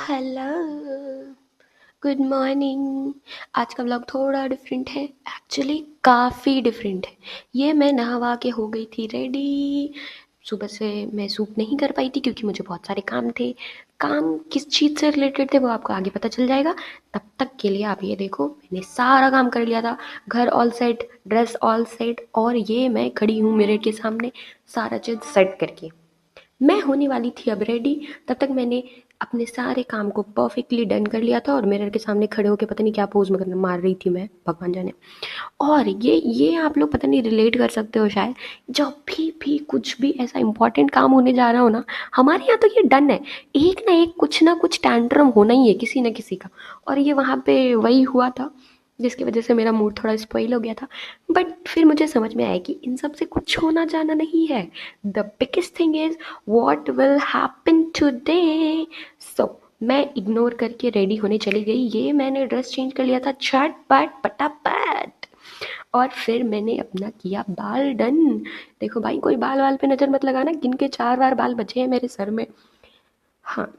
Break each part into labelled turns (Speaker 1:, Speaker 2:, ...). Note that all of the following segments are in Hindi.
Speaker 1: Hello, good morning. आज का व्लॉग थोड़ा डिफरेंट है, एक्चुअली काफ़ी डिफरेंट है। ये मैं नहा के हो गई थी रेडी। सुबह से मैं सूप नहीं कर पाई थी क्योंकि मुझे बहुत सारे काम थे। काम किस चीज़ से रिलेटेड थे वो आपको आगे पता चल जाएगा। तब तक के लिए आप ये देखो, मैंने सारा काम कर लिया था। घर all set, dress all set, और ये मैं खड़ी हूँ मिरर के सामने सारा चीज़ सेट करके। मैं होने वाली थी अब रेडी। तब तक मैंने अपने सारे काम को परफेक्टली डन कर लिया था और मिरर के सामने खड़े होकर पता नहीं क्या पोज में मार रही थी मैं, भगवान जाने। और ये आप लोग पता नहीं रिलेट कर सकते हो शायद। जब भी कुछ भी ऐसा इंपॉर्टेंट काम होने जा रहा हो ना, हमारे यहाँ तो ये डन है। एक ना कुछ टैंट्रम होना ही है किसी ना किसी का। और ये वहाँ पे वही हुआ था जिसकी वजह से मेरा मूड थोड़ा स्पॉइल हो गया था। बट फिर मुझे समझ में आया कि इन सब से कुछ होना जाना नहीं है। The biggest thing is what will happen today. सो मैं इग्नोर करके रेडी होने चली गई। ये मैंने ड्रेस चेंज कर लिया था झटपट पटापट। और फिर मैंने अपना किया बाल डन। देखो भाई, कोई बाल वाल पे नज़र मत लगाना, गिन के 4 बार बाल बचे हैं मेरे सर में। हाँ,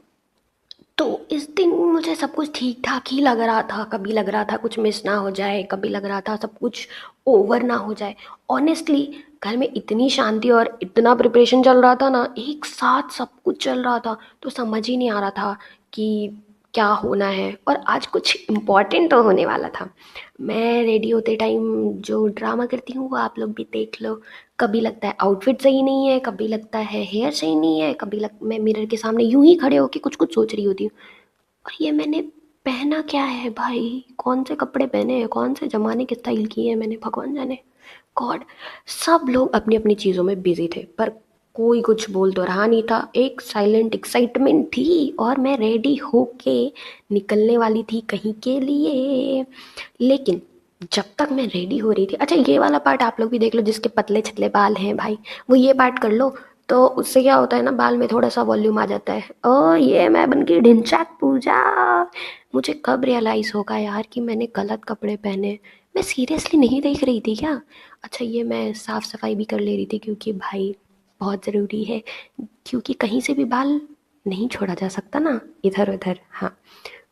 Speaker 1: तो इस दिन मुझे सब कुछ ठीक ठाक ही लग रहा था। कभी लग रहा था कुछ मिस ना हो जाए, कभी लग रहा था सब कुछ ओवर ना हो जाए। ऑनेस्टली घर में इतनी शांति और इतना प्रिपरेशन चल रहा था ना, एक साथ सब कुछ चल रहा था, तो समझ ही नहीं आ रहा था कि क्या होना है। और आज कुछ इम्पोर्टेंट तो होने वाला था। मैं रेडी होते टाइम जो ड्रामा करती हूँ वो आप लोग भी देख लो। कभी लगता है आउटफिट सही नहीं है, कभी लगता है हेयर सही नहीं है, मैं मिरर के सामने यूं ही खड़े होके कुछ कुछ सोच रही होती हूँ। और ये मैंने पहना क्या है भाई, कौन से कपड़े पहने हैं, कौन से ज़माने के स्टाइल किए हैं मैंने, भगवान जाने। गॉड। सब लोग अपनी अपनी चीज़ों में बिजी थे पर कोई कुछ बोल तो रहा नहीं था। एक साइलेंट एक्साइटमेंट थी और मैं रेडी होके निकलने वाली थी कहीं के लिए। लेकिन जब तक मैं रेडी हो रही थी, अच्छा ये वाला पार्ट आप लोग भी देख लो, जिसके पतले छतले बाल हैं भाई, वो ये पार्ट कर लो। तो उससे क्या होता है ना, बाल में थोड़ा सा वॉल्यूम आ जाता है। ओ ये मैं बन गई ढिंचैक पूजा। मुझे कब रियलाइज़ होगा यार कि मैंने गलत कपड़े पहने। मैं सीरियसली नहीं देख रही थी क्या। अच्छा ये मैं साफ़ सफाई भी कर ले रही थी क्योंकि भाई बहुत ज़रूरी है, क्योंकि कहीं से भी बाल नहीं छोड़ा जा सकता ना, इधर उधर। हाँ,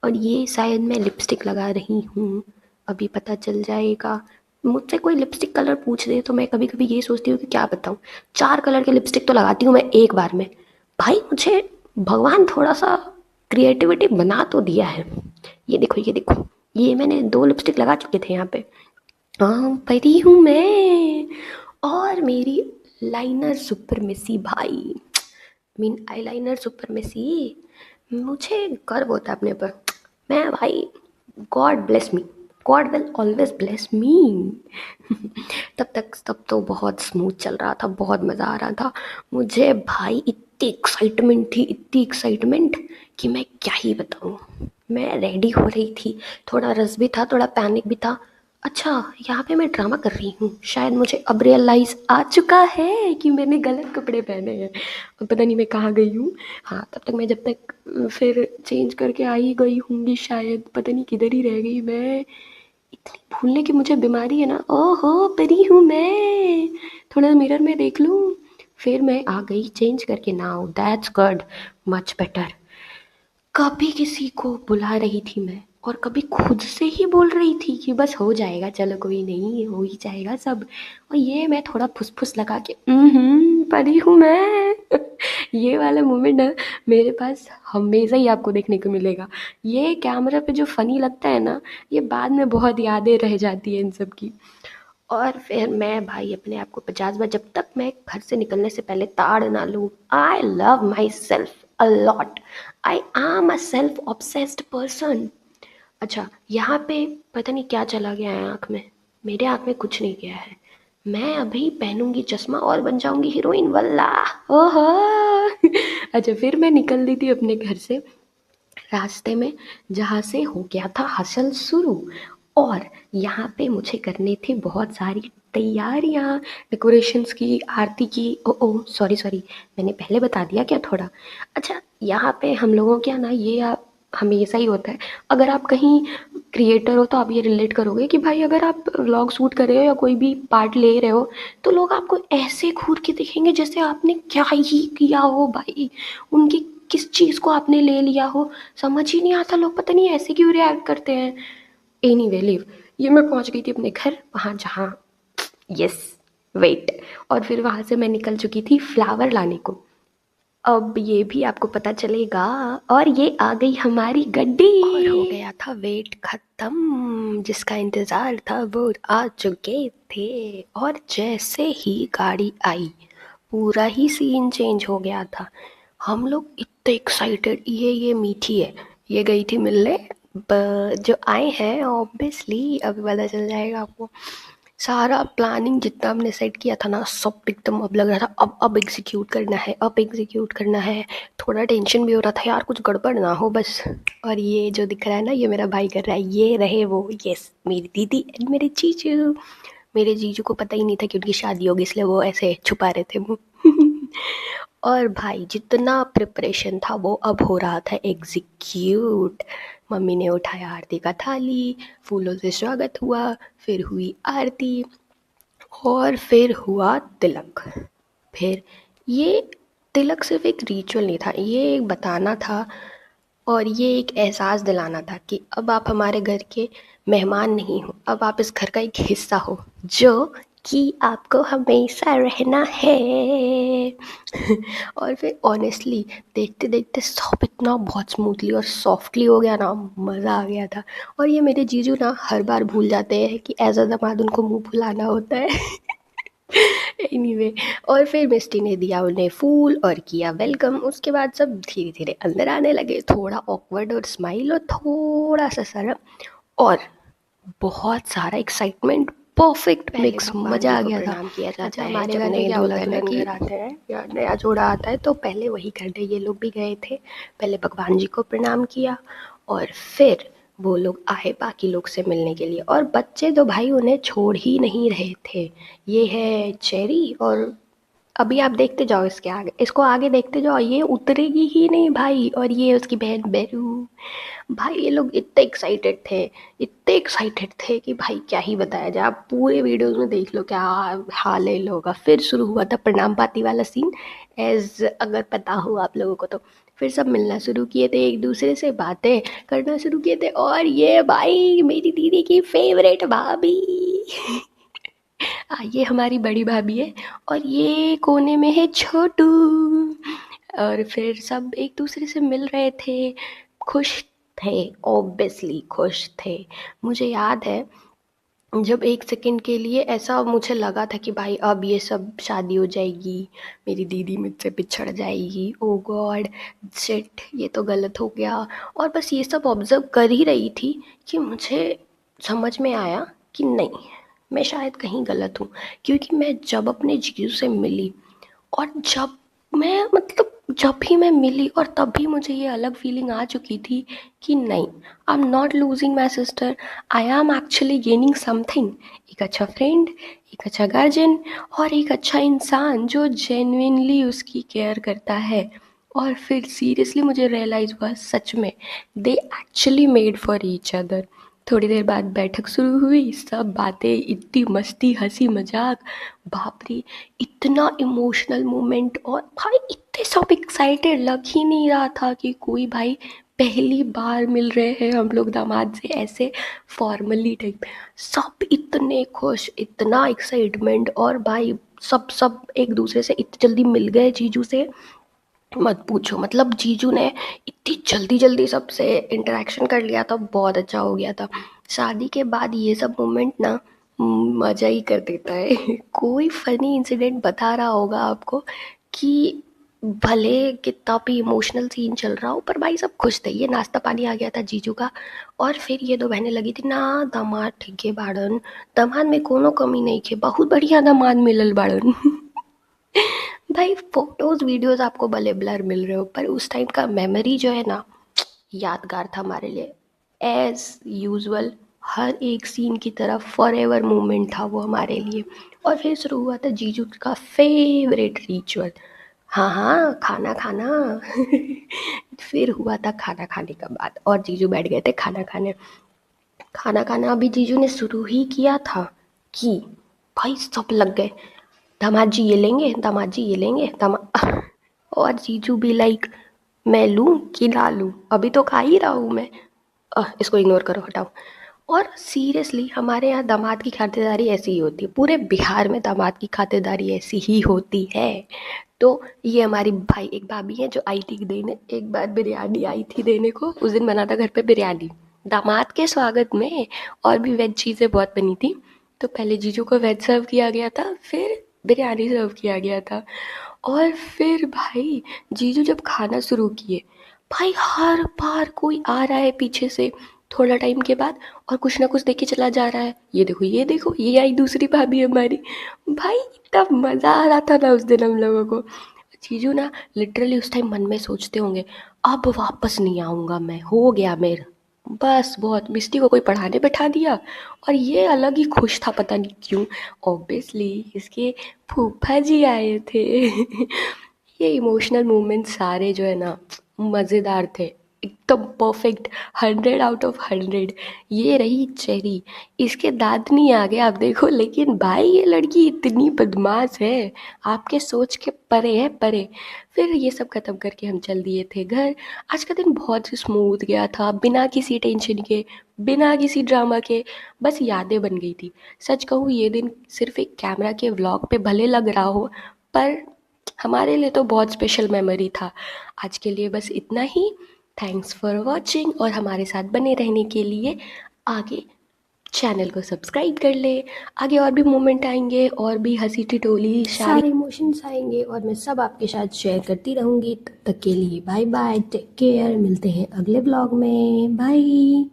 Speaker 1: और ये शायद मैं लिपस्टिक लगा रही हूँ, अभी पता चल जाएगा। मुझसे कोई लिपस्टिक कलर पूछ दे तो मैं कभी कभी ये सोचती हूँ कि क्या बताऊँ। 4 कलर के लिपस्टिक तो लगाती हूँ मैं एक बार में। भाई मुझे भगवान थोड़ा सा क्रिएटिविटी बना तो दिया है। ये देखो ये देखो, ये मैंने 2 लिपस्टिक लगा चुके थे यहाँ पे। हाँ परी हूँ मैं। और मेरी लाइनर सुपरमेसी भाई, मीन आईलाइनर सुपरमेसी। मुझे गर्व होता है अपने पर। मैं भाई, God bless me, God will always bless me. तब तो बहुत स्मूथ चल रहा था, बहुत मज़ा आ रहा था मुझे भाई। इतनी एक्साइटमेंट थी, इतनी एक्साइटमेंट कि मैं क्या ही बताऊँ। मैं रेडी हो रही थी, थोड़ा रस भी था, थोड़ा पैनिक भी था। अच्छा यहाँ पे मैं ड्रामा कर रही हूँ, शायद मुझे अब रियलाइज़ आ चुका है कि मैंने गलत कपड़े पहने हैं। अब पता नहीं मैं कहाँ गई हूँ। हाँ तब तक मैं, जब तक फिर चेंज करके आ ही गई होंगी शायद, पता नहीं किधर ही रह गई मैं। इतनी भूलने की मुझे बीमारी है ना। ओहो परी हूँ मैं, थोड़ा मिरर में देख लूँ। फिर मैं आ गई चेंज करके। Now that's good, much better. कभी किसी को बुला रही थी मैं और कभी खुद से ही बोल रही थी कि बस हो जाएगा, चलो कोई नहीं, हो ही जाएगा सब। और ये मैं थोड़ा फुसफुस लगा के परी हूँ मैं। ये वाला मोमेंट ना मेरे पास हमेशा ही आपको देखने को मिलेगा। ये कैमरा पे जो फ़नी लगता है ना, ये बाद में बहुत यादें रह जाती है इन सब की। और फिर मैं भाई अपने आप को 50 बार, जब तक मैं घर से निकलने से पहले ताड़ ना लूँ। I love my self a lot. I am a self obsessed person. अच्छा यहाँ पे पता नहीं क्या चला गया है आँख में। मेरे आँख में कुछ नहीं गया है। मैं अभी पहनूंगी चश्मा और बन जाऊंगी हीरोइन वल्ला। ओहो। अच्छा फिर मैं निकल ली थी अपने घर से, रास्ते में जहाँ से हो गया था हसल शुरू। और यहाँ पे मुझे करनी थी बहुत सारी तैयारियाँ, डेकोरेशंस की, आरती की। ओ ओ सॉरी सॉरी, मैंने पहले बता दिया क्या थोड़ा। अच्छा यहाँ पे हम लोगों के यहाँ ना ये हमेशा ही होता है। अगर आप कहीं क्रिएटर हो तो आप ये रिलेट करोगे कि भाई अगर आप व्लॉग शूट कर रहे हो या कोई भी पार्ट ले रहे हो तो लोग आपको ऐसे घूर के देखेंगे जैसे आपने क्या ही किया हो भाई। उनकी किस चीज़ को आपने ले लिया हो, समझ ही नहीं आता, लोग पता नहीं ऐसे क्यों रिएक्ट करते हैं। एनीवे लीव, ये मैं पहुंच गई थी अपने घर, वहाँ जहाँ यस वेट, और फिर वहाँ से मैं निकल चुकी थी फ्लावर लाने को। अब ये भी आपको पता चलेगा। और ये आ गई हमारी गड्डी, और हो गया था वेट खत्म, जिसका इंतज़ार था वो आ चुके थे। और जैसे ही गाड़ी आई पूरा ही सीन चेंज हो गया था। हम लोग इतने एक्साइटेड, ये मीठी है, ये गई थी मिलने, जो आए हैं ऑब्वियसली अभी पता चल जाएगा आपको। सारा प्लानिंग जितना हमने सेट किया था ना, सब एकदम अब लग रहा था अब एग्जीक्यूट करना है, अब एग्जीक्यूट करना है। थोड़ा टेंशन भी हो रहा था यार, कुछ गड़बड़ ना हो बस। और ये जो दिख रहा है ना, ये मेरा भाई कर रहा है, ये रहे वो, यस मेरी दीदी एंड मेरे जीजू। मेरे जीजू को पता ही नहीं था कि उनकी शादी होगी, इसलिए वो ऐसे छुपा रहे थे मुँह। और भाई जितना प्रिपरेशन था वो अब हो रहा था एग्जीक्यूट। मम्मी ने उठाया आरती का थाली, फूलों से स्वागत हुआ, फिर हुई आरती, और फिर हुआ तिलक। फिर ये तिलक सिर्फ एक रिचुअल नहीं था, ये एक बताना था और ये एक एहसास दिलाना था कि अब आप हमारे घर के मेहमान नहीं हो, अब आप इस घर का एक हिस्सा हो, जो कि आपको हमेशा रहना है। और फिर ऑनेस्टली देखते देखते सब इतना बहुत स्मूथली और सॉफ्टली हो गया ना, मज़ा आ गया था। और ये मेरे जीजू ना हर बार भूल जाते हैं कि एज अ दामाद उनको मुंह फुलाना होता है। एनीवे, और फिर मिस्टी ने दिया उन्हें फूल और किया वेलकम। उसके बाद सब धीरे धीरे अंदर आने लगे, थोड़ा ऑकवर्ड और स्माइल और थोड़ा सा शर्म और बहुत सारा एक्साइटमेंट, परफेक्ट मिक्स, मजा आ गया था। किया जाता है हमारे घर में क्या होता है ना कि आते हैं या नया जोड़ा आता है तो पहले वही करते हैं। ये लोग भी गए थे, पहले भगवान जी को प्रणाम किया और फिर वो लोग आए बाकी लोग से मिलने के लिए। और बच्चे तो भाई उन्हें छोड़ ही नहीं रहे थे। ये है चेरी, और अभी आप देखते जाओ इसके आगे, इसको आगे देखते जाओ, ये उतरेगी ही नहीं भाई। और ये उसकी बहन बेरू। भाई ये लोग इतने एक्साइटेड थे, इतने एक्साइटेड थे कि भाई क्या ही बताया जाए। आप पूरे वीडियोस में देख लो क्या हाल है इन लोगों का। फिर शुरू हुआ था प्रणाम पाती वाला सीन, एज अगर पता हो आप लोगों को तो। फिर सब मिलना शुरू किए थे, एक दूसरे से बातें करना शुरू किए थे। और ये भाई मेरी दीदी की फेवरेट भाभी। ये हमारी बड़ी भाभी है और ये कोने में है छोटू। और फिर सब एक दूसरे से मिल रहे थे, खुश थे, ऑब्वियसली खुश थे। मुझे याद है जब एक सेकंड के लिए ऐसा मुझे लगा था कि भाई अब ये सब शादी हो जाएगी, मेरी दीदी मुझसे बिछड़ जाएगी, ओ गॉड शिट ये तो गलत हो गया। और बस ये सब ऑब्जर्व कर ही रही थी कि मुझे समझ में आया कि नहीं, मैं शायद कहीं गलत हूँ। क्योंकि मैं जब अपने जीजू से मिली और जब मैं मतलब जब भी मैं मिली और तब भी मुझे ये अलग फीलिंग आ चुकी थी कि नहीं, I am not losing my sister, I am actually gaining something. एक अच्छा फ्रेंड, एक अच्छा गार्जियन और एक अच्छा इंसान जो जेन्युइनली उसकी केयर करता है। और फिर सीरियसली मुझे रियलाइज़ हुआ सच में they actually made for each other. थोड़ी देर बाद बैठक शुरू हुई, सब बातें, इतनी मस्ती, हंसी मजाक, बाप रे इतना इमोशनल मोमेंट। और भाई इतने सब एक्साइटेड, लग ही नहीं रहा था कि कोई भाई पहली बार मिल रहे हैं हम लोग दामाद से ऐसे फॉर्मली टाइप। सब इतने खुश, इतना एक्साइटमेंट। और भाई सब सब एक दूसरे से इतनी जल्दी मिल गए जीजू से, मत पूछो। मतलब जीजू ने इतनी जल्दी जल्दी सबसे इंटरेक्शन कर लिया था, बहुत अच्छा हो गया था। शादी के बाद ये सब मोमेंट ना मज़ा ही कर देता है। कोई फ़नी इंसिडेंट बता रहा होगा आपको कि भले कितना भी इमोशनल सीन चल रहा हो पर भाई सब खुश थे। ये नाश्ता पानी आ गया था जीजू का। और फिर ये दो बहनें लगी थी ना, दामाद ठीके बाड़न, दामाद में कोनो कमी नहीं थे, बहुत बढ़िया दामाद मिलल बाड़न। भाई फोटोज वीडियोस आपको भले ब्लर मिल रहे हो पर उस टाइम का मेमोरी जो है ना, यादगार था हमारे लिए। एज यूजुअल हर एक सीन की तरफ फॉर एवर मोमेंट था वो हमारे लिए। और फिर शुरू हुआ था जीजू का फेवरेट रिचुअल, हाँ हाँ खाना खाना। फिर हुआ था खाना खाने का बात और जीजू बैठ गए थे खाना खाने। खाना खाना अभी जीजू ने शुरू ही किया था कि भाई सब लग गए, दामाद जी ये लेंगे, दामाद जी ये लेंगे, दामाद। और जीजू भी लाइक मैं लूँ कि ना लूँ, अभी तो खा ही रहा हूँ मैं। इसको इग्नोर करो, हटाओ। और सीरियसली हमारे यहाँ दामाद की खातिरदारी ऐसी ही होती है, पूरे बिहार में दामाद की खातिरदारी ऐसी ही होती है। तो ये हमारी भाई एक भाभी है जो आई थी देने, एक बार बिरयानी आई थी देने को, उस दिन बना था घर पे बिरयानी दामाद के स्वागत में, और भी वेज चीज़ें बहुत बनी थी। तो पहले जीजू को वेज सर्व किया गया था, फिर बिरयानी सर्व किया गया था। और फिर भाई जीजू जब खाना शुरू किए, भाई हर बार कोई आ रहा है पीछे से थोड़ा टाइम के बाद और कुछ ना कुछ देके चला जा रहा है, ये देखो ये देखो ये आई दूसरी भाभी हमारी। भाई इतना मज़ा आ रहा था ना उस दिन हम लोगों को। जीजू ना लिटरली उस टाइम मन में सोचते होंगे, अब वापस नहीं आऊँगा मैं, हो गया मेरा बस, बहुत मिस्टी को कोई पढ़ाने बैठा दिया। और ये अलग ही खुश था, पता नहीं क्यों। ऑब्वियसली इसके फूफा जी आए थे। ये इमोशनल मोमेंट्स सारे जो है ना मज़ेदार थे, एकदम परफेक्ट, 100 आउट ऑफ 100। ये रही चेरी, इसके दांत नहीं आ गए आप देखो, लेकिन भाई ये लड़की इतनी बदमाश है, आपके सोच के परे है परे। फिर ये सब ख़त्म करके हम चल दिए थे घर। आज का दिन बहुत ही स्मूथ गया था, बिना किसी टेंशन के, बिना किसी ड्रामा के, बस यादें बन गई थी। सच कहूँ ये दिन सिर्फ एक कैमरा के व्लॉग पे भले लग रहा हो, पर हमारे लिए तो बहुत स्पेशल मेमोरी था। आज के लिए बस इतना ही। थैंक्स फॉर वॉचिंग, और हमारे साथ बने रहने के लिए आगे चैनल को सब्सक्राइब कर ले। आगे और भी मोमेंट आएंगे, और भी हंसी ठिठोली सारे इमोशंस आएंगे, और मैं सब आपके साथ शेयर करती रहूँगी। तब तक के लिए बाय बाय, टेक केयर, मिलते हैं अगले ब्लॉग में, बाय।